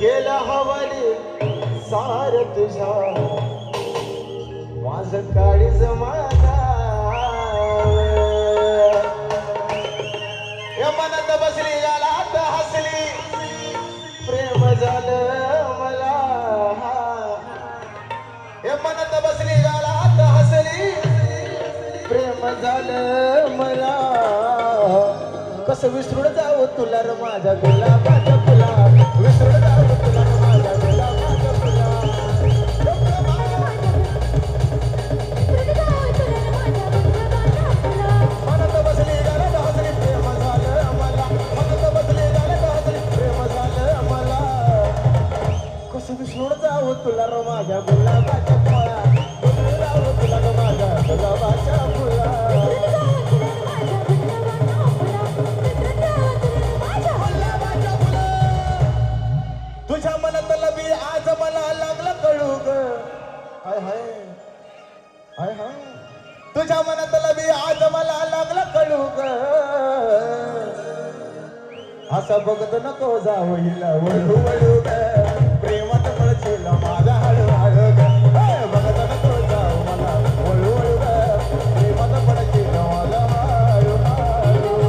केला हवाली सार तुझ्या माझ काळीज माझा या मनात बसली गालात हसली प्रेम झालं मला या मनात बसली गालात हसली प्रेम झालं मला कसं विसरून जावं तुला र माझ्या गुलाबाच्या फुला विसरून जावं तुला र माझ्या गुलाबाच्या फुला मनात बसली गालात हसली प्रेम झालं मला मनात बसली गालात हसली प्रेम झालं मला कसं विसरून जावं तुला र माझ्या गुलाबाच्या फुला विसरून जावं तुला र माझ्या गुलाबाच्या फुला तुझ्या मनातला बी आज मला लागलं कळू ग हाय हाय हाय हाय तुझ्या मनातला बी आज मला लागलं कळू ग असं बघत नको जाऊ हिला वळू वळू ग प्रेमात पळशील माझा हळू हळू ग बघत नको जाऊ मला वळू वळू ग प्रेमात पळशील माझा हळू हळू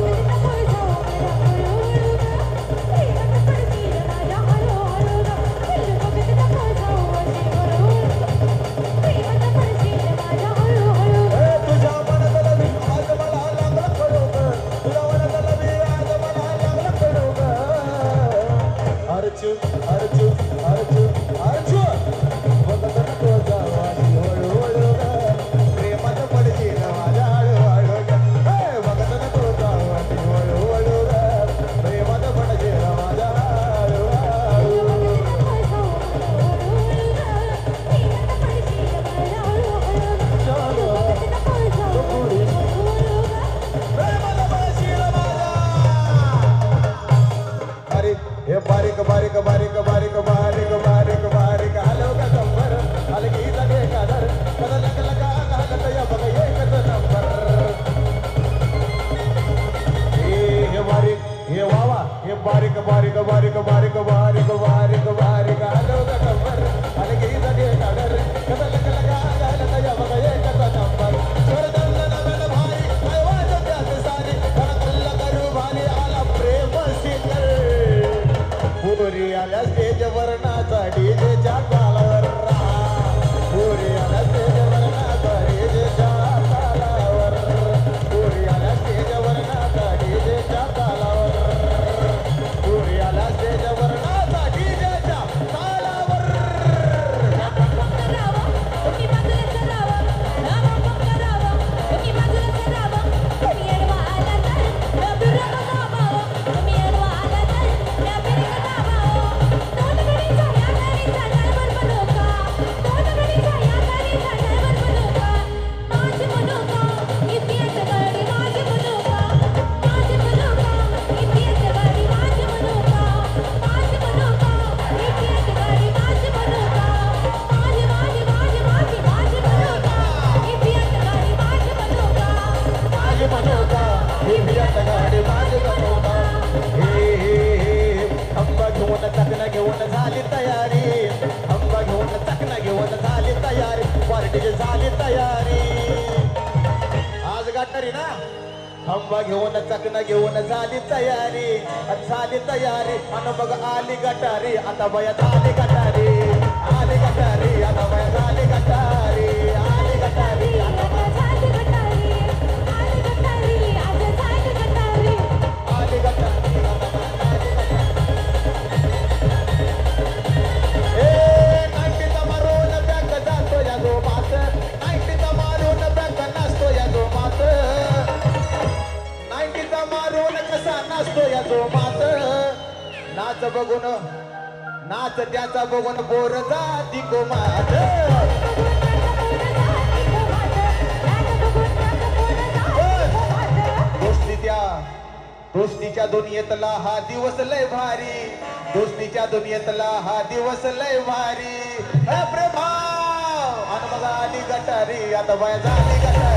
बारीक बारीक बारीक बारीक बारीक बारीक बारीक आलो का नंबर अलगी लगे कादर कदा लग लगा घालत या बघ एकच नंबर हे बारीक हे वावा हे बारीक बारीक बारीक बारीक बारीक बारीक बारीक आलो का नंबर अलगी लगे कादर कदा लग लगा घालत या बघ एकच नंबर सोडलं नव्यानं भारी आवाज त्यात सारी कल्ला करू भारी आला प्रेम सिंगर पुरी आल्या स्टेजवर नाचा डीजेच्या तालावर पुरी आल्या स्टेजवर नाचा डीजेच्या तालावर पुरी आल्या स्टेजवर नाचा डीजेच्या तालावर पुरी आल्या स्टेजवर नाचा डीजेच्या तालावर चकना घेऊन झाली तयारी अंबा घेऊन चकना घेऊन झाली तयारी पार्टीची झाली तयारी आज गाठणारी ना अंबा घेऊन चकना घेऊन झाली तयारी आणि बघ आली गटारी आता बया झाली गटारी आली गटारी आता बया झाली गटारी आली गटारी आता बया झाली गटारी आली गटारी आता झाली गटारी आली गटारी नाच बघून नाच त्याचा बघून बोर जाती कोमात दोस्तीच्या दुनियेतला हा दिवस लय भारी दोस्तीच्या दुनियेतला हा दिवस लय भारी प्रेमा आणि बघा आली गटारी आता बाय झाली गटारी